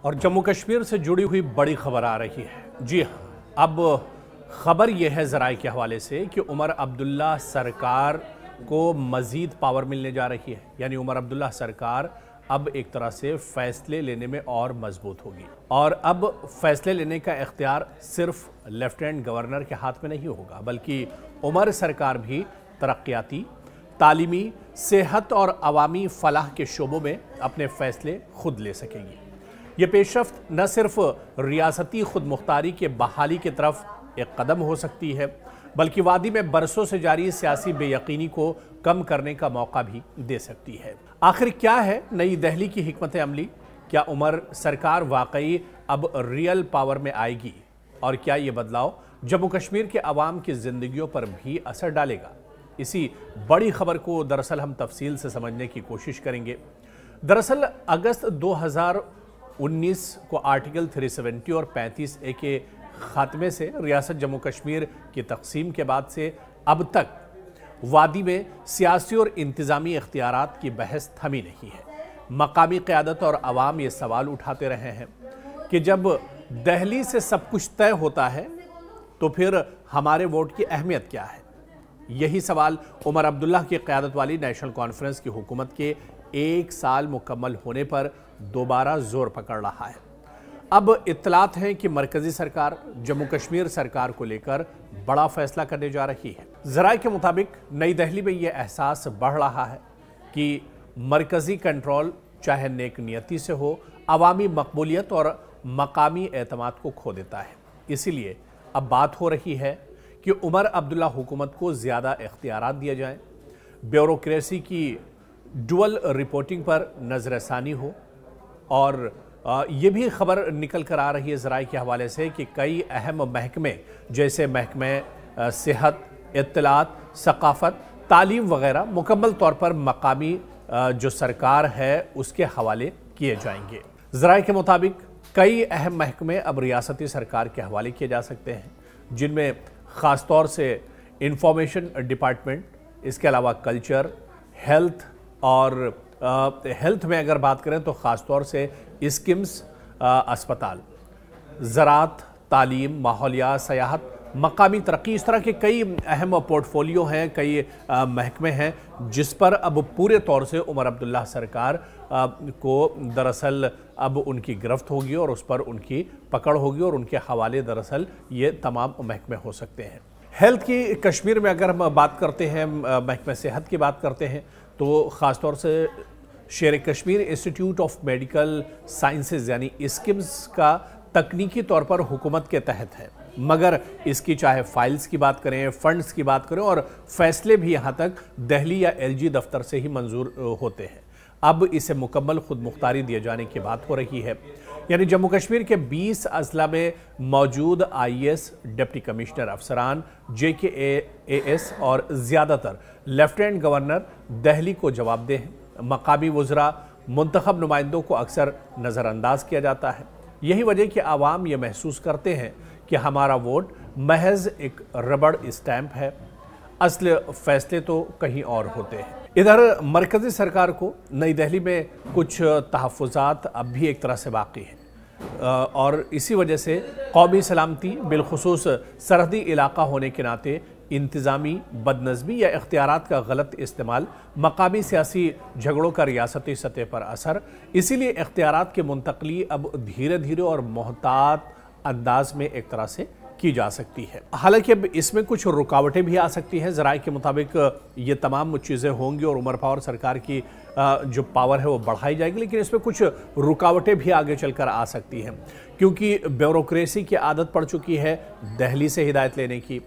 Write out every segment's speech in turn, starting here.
और जम्मू कश्मीर से जुड़ी हुई बड़ी खबर आ रही है। जी हाँ, अब खबर यह है ज़राए के हवाले से कि उमर अब्दुल्ला सरकार को मज़ीद पावर मिलने जा रही है। यानी उमर अब्दुल्ला सरकार अब एक तरह से फ़ैसले लेने में और मजबूत होगी और अब फ़ैसले लेने का इख्तियार सिर्फ लेफ्टिनेंट गवर्नर के हाथ में नहीं होगा, बल्कि उमर सरकार भी तरक्याती, तालीमी, सेहत और अवामी फलाह के शोबों में अपने फ़ैसले खुद ले सकेगी। ये पेशरफ्त न सिर्फ रियासती खुद मुख्तारी के बहाली की तरफ एक कदम हो सकती है, बल्कि वादी में बरसों से जारी सियासी बेयकीनी को कम करने का मौका भी दे सकती है। आखिर क्या है नई दिल्ली की हिकमत अमली? क्या उमर सरकार वाकई अब रियल पावर में आएगी? और क्या ये बदलाव जम्मू कश्मीर के अवाम की जिंदगियों पर भी असर डालेगा? इसी बड़ी खबर को दरअसल हम तफसील से समझने की कोशिश करेंगे। दरअसल अगस्त 2019 को आर्टिकल 370 और 35A के खात्मे से रियासत जम्मू कश्मीर की तकसीम के बाद से अब तक वादी में सियासी और इंतज़ामी इख्तियारात की बहस थमी नहीं है। मकामी क़यादत और अवाम ये सवाल उठाते रहे हैं कि जब दिल्ली से सब कुछ तय होता है तो फिर हमारे वोट की अहमियत क्या है? यही सवाल उमर अब्दुल्ला की क़यादत वाली नेशनल कॉन्फ्रेंस की हुकूमत के 1 साल मुकम्मल होने पर दोबारा जोर पकड़ रहा है। अब इत्तलात हैं कि मरकजी सरकार जम्मू कश्मीर सरकार को लेकर बड़ा फैसला करने जा रही है। ज़राए के मुताबिक नई दिल्ली में यह एहसास बढ़ रहा है कि मरकजी कंट्रोल चाहे नेक नियति से हो, अवामी मकबूलियत और मकामी एतमाद को खो देता है। इसीलिए अब बात हो रही है कि उमर अब्दुल्ला हुकूमत को ज़्यादा इख्तियारात दिए जाएं, ब्यूरोक्रेसी की डुअल रिपोर्टिंग पर नज़रसानी हो और ये भी खबर निकल कर आ रही है ज़राए के हवाले से कि कई अहम महकमे जैसे महकमे सेहत, इत्तलात, सकाफ़त, तालीम वगैरह मुकम्मल तौर पर मकामी जो सरकार है उसके हवाले किए जाएंगे। ज़राए के मुताबिक कई अहम महकमे अब रियासती सरकार के हवाले किए जा सकते हैं, जिनमें ख़ास तौर से इंफॉर्मेशन डिपार्टमेंट, इसके अलावा कल्चर, हेल्थ और हेल्थ में अगर बात करें तो ख़ास तौर से स्किम्स, अस्पताल, ज़राअत, तालीम, माहौलियात, सयाहत, मकामी तरक्की, इस तरह के कई अहम पोर्टफोलियो हैं, कई महकमे हैं जिस पर अब पूरे तौर से उमर अब्दुल्ला सरकार को दरअसल अब उनकी गिरफ्त होगी और उस पर उनकी पकड़ होगी और उनके हवाले दरअसल ये तमाम महकमे हो सकते हैं। हेल्थ की कश्मीर में अगर हम बात करते हैं, महकमे सेहत की बात करते हैं तो ख़ास तौर से शेर Kashmir institute of medical sciences यानी स्किम्स का तकनीकी तौर पर हुकूमत के तहत है, मगर इसकी चाहे फाइल्स की बात करें, फंड्स की बात करें और फैसले भी यहाँ तक दिल्ली या LG दफ्तर से ही मंजूर होते हैं। अब इसे मुकम्मल खुद मुख्तारी दिए जाने की बात हो रही है। यानी जम्मू कश्मीर के 20 अजला में मौजूद IAS, डिप्टी कमिश्नर अफसरान, JKAS और ज़्यादातर लेफ्टिनेंट गवर्नर दिल्ली को जवाबदेह हैं। मकामी वज़रा, मुंतखब नुमाइंदों को अक्सर नज़रअंदाज किया जाता है। यही वजह कि आवाम ये महसूस करते हैं कि हमारा वोट महज एक रबड़ स्टैंप है, असल फैसले तो कहीं और होते हैं। इधर मरकज़ी सरकार को नई दिल्ली में कुछ तहफ़्फ़ुज़ात अब भी एक तरह से बाकी हैं और इसी वजह से कौमी सलामती, बिलखुसूस सरहदी इलाका होने के नाते इंतज़ामी बदनज़मी या इख्तियारात का गलत इस्तेमाल, मकामी सियासी झगड़ों का रियासती सतह पर असर, इसीलिए इख्तियारात की मुंतकली अब धीरे धीरे और मोहतात अंदाज में एक तरह से की जा सकती है। हालांकि अब इसमें कुछ रुकावटें भी आ सकती हैं। ज़राए के मुताबिक ये तमाम चीज़ें होंगी और उमर पावर सरकार की जो पावर है वो बढ़ाई जाएगी, लेकिन इसमें कुछ रुकावटें भी आगे चलकर आ सकती हैं क्योंकि ब्यूरोक्रेसी की आदत पड़ चुकी है दिल्ली से हिदायत लेने की।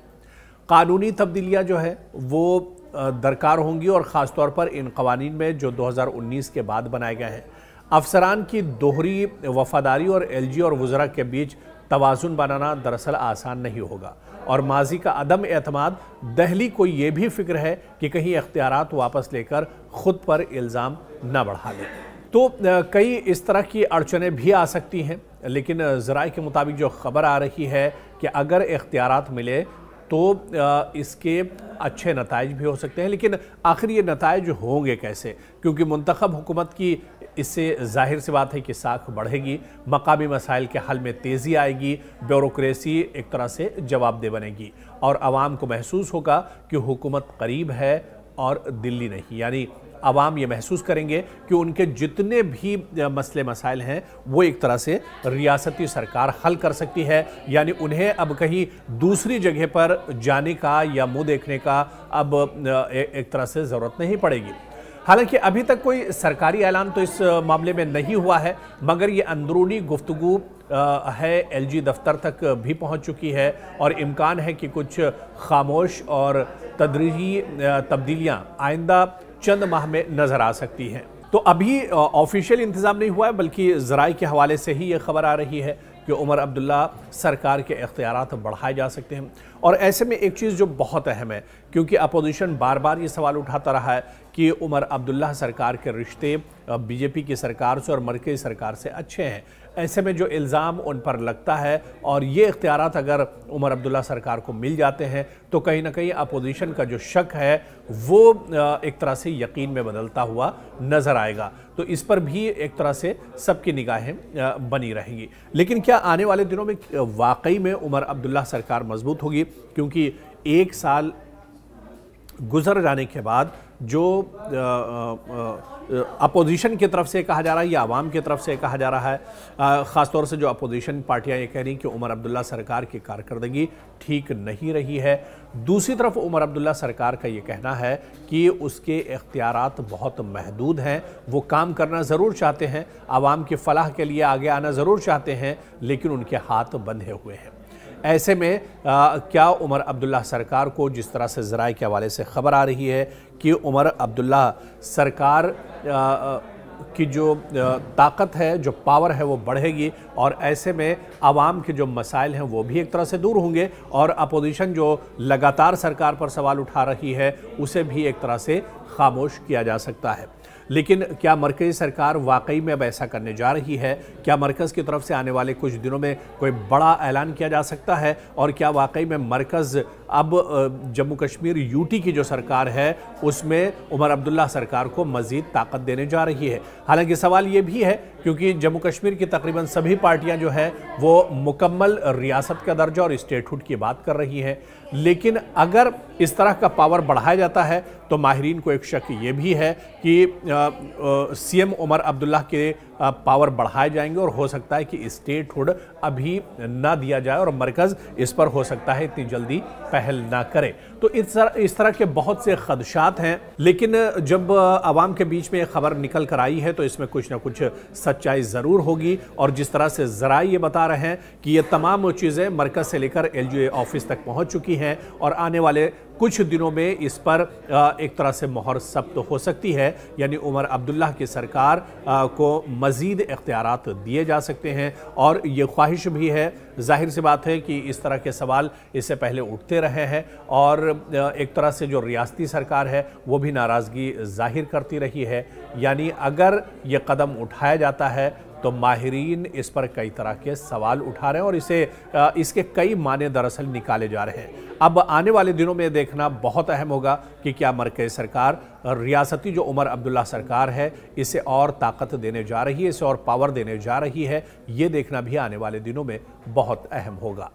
कानूनी तब्दीलियाँ जो है वो दरकार होंगी और ख़ास तौर पर इन कवानीन में जो 2019 के बाद बनाए गए हैं। अफसरान की दोहरी वफादारी और LG और वज़रा के बीच तवाज़ुन बनाना दरअसल आसान नहीं होगा और माजी का अदम एतमाद दिल्ली को ये भी फिक्र है कि कहीं इख्तियारात वापस लेकर ख़ुद पर इल्ज़ाम न बढ़ा ले। तो कई इस तरह की अड़चनें भी आ सकती हैं, लेकिन ज़राए के मुताबिक जो ख़बर आ रही है कि अगर इख्तियारात मिले तो इसके अच्छे नताइज भी हो सकते हैं, लेकिन आखिर ये नताइज होंगे कैसे? क्योंकि मुंतखब हुकूमत की इससे ज़ाहिर सी बात है कि साख बढ़ेगी, मकामी मसाइल के हल में तेज़ी आएगी, ब्यूरोक्रेसी एक तरह से जवाबदेह बनेगी और आवाम को महसूस होगा कि हुकूमत करीब है और दिल्ली नहीं। यानी आवाम ये महसूस करेंगे कि उनके जितने भी मसले मसाइल हैं वो एक तरह से रियासती सरकार हल कर सकती है। यानी उन्हें अब कहीं दूसरी जगह पर जाने का या मुंह देखने का अब एक तरह से ज़रूरत नहीं पड़ेगी। हालांकि अभी तक कोई सरकारी ऐलान तो इस मामले में नहीं हुआ है, मगर ये अंदरूनी गुफ्तगू है एलजी दफ्तर तक भी पहुंच चुकी है और इम्कान है कि कुछ खामोश और तदरीजी तब्दीलियां आइंदा चंद माह में नज़र आ सकती हैं। तो अभी ऑफिशियल इंतज़ाम नहीं हुआ है, बल्कि ज़राए के हवाले से ही ये खबर आ रही है कि उमर अब्दुल्ला सरकार के इख्तियारात बढ़ाए जा सकते हैं। और ऐसे में एक चीज़ जो बहुत अहम है, क्योंकि अपोजिशन बार बार ये सवाल उठाता रहा है कि उमर अब्दुल्ला सरकार के रिश्ते बीजेपी की सरकार से और मरकज़ी सरकार से अच्छे हैं। ऐसे में जो इल्ज़ाम उन पर लगता है और ये इख्तियारात अगर उमर अब्दुल्ला सरकार को मिल जाते हैं तो कहीं ना कहीं अपोजिशन का जो शक है वो एक तरह से यकीन में बदलता हुआ नज़र आएगा। तो इस पर भी एक तरह से सबकी निगाहें बनी रहेंगी। लेकिन क्या आने वाले दिनों में वाकई में उमर अब्दुल्ला सरकार मजबूत होगी? क्योंकि एक साल गुजर जाने के बाद जो अपोजिशन की तरफ से कहा जा रहा है या आवाम की तरफ से कहा जा रहा है, ख़ास तौर से जो अपोजिशन पार्टियां ये कह रही कि उमर अब्दुल्ला सरकार की कारकर्दगी ठीक नहीं रही है। दूसरी तरफ उमर अब्दुल्ला सरकार का ये कहना है कि उसके इख्तियारात बहुत महदूद हैं, वो काम करना ज़रूर चाहते हैं, आवाम की फलाह के लिए आगे आना ज़रूर चाहते हैं, लेकिन उनके हाथ बंधे हुए हैं। ऐसे में क्या उमर अब्दुल्ला सरकार को, जिस तरह से ज़राए के हवाले से ख़बर आ रही है कि उमर अब्दुल्ला सरकार की जो ताकत है, जो पावर है वो बढ़ेगी और ऐसे में आवाम के जो मसाइल हैं वो भी एक तरह से दूर होंगे और अपोजिशन जो लगातार सरकार पर सवाल उठा रही है उसे भी एक तरह से खामोश किया जा सकता है। लेकिन क्या मरकज़ी सरकार वाकई में अब ऐसा करने जा रही है? क्या मरकज़ की तरफ से आने वाले कुछ दिनों में कोई बड़ा ऐलान किया जा सकता है? और क्या वाकई में मरकज़ अब जम्मू कश्मीर यूटी की जो सरकार है उसमें उमर अब्दुल्ला सरकार को मज़ीद ताकत देने जा रही है? हालांकि सवाल ये भी है क्योंकि जम्मू कश्मीर की तकरीबन सभी पार्टियां जो है वो मुकम्मल रियासत का दर्जा और स्टेटहुड की बात कर रही हैं। लेकिन अगर इस तरह का पावर बढ़ाया जाता है तो माहिरीन को एक शक ये भी है कि सीएम उमर अब्दुल्ला के पावर बढ़ाए जाएंगे और हो सकता है कि स्टेटहुड अभी ना दिया जाए और मरकज़ इस पर हो सकता है इतनी जल्दी पहल ना करे। तो इस तरह के बहुत से खदशात हैं। लेकिन जब आवाम के बीच में ये खबर निकल कर आई है तो इसमें कुछ ना कुछ सच्चाई ज़रूर होगी और जिस तरह से ज़राए ये बता रहे हैं कि ये तमाम चीज़ें मरकज़ से लेकर एलजीए ऑफिस तक पहुँच चुकी हैं और आने वाले कुछ दिनों में इस पर एक तरह से मोहर सब्त हो सकती है। यानी उमर अब्दुल्ला की सरकार को मज़ीद इख्तियारात दिए जा सकते हैं और ये ख्वाहिश भी है, जाहिर सी बात है कि इस तरह के सवाल इससे पहले उठते रहे हैं और एक तरह से जो रियासती सरकार है वो भी नाराज़गी जाहिर करती रही है। यानी अगर ये कदम उठाया जाता है तो माहिरीन इस पर कई तरह के सवाल उठा रहे हैं और इसके कई माने दरअसल निकाले जा रहे हैं। अब आने वाले दिनों में देखना बहुत अहम होगा कि क्या मरकज़ी सरकार रियासती जो उमर अब्दुल्ला सरकार है इसे और ताकत देने जा रही है, इसे और पावर देने जा रही है। ये देखना भी आने वाले दिनों में बहुत अहम होगा।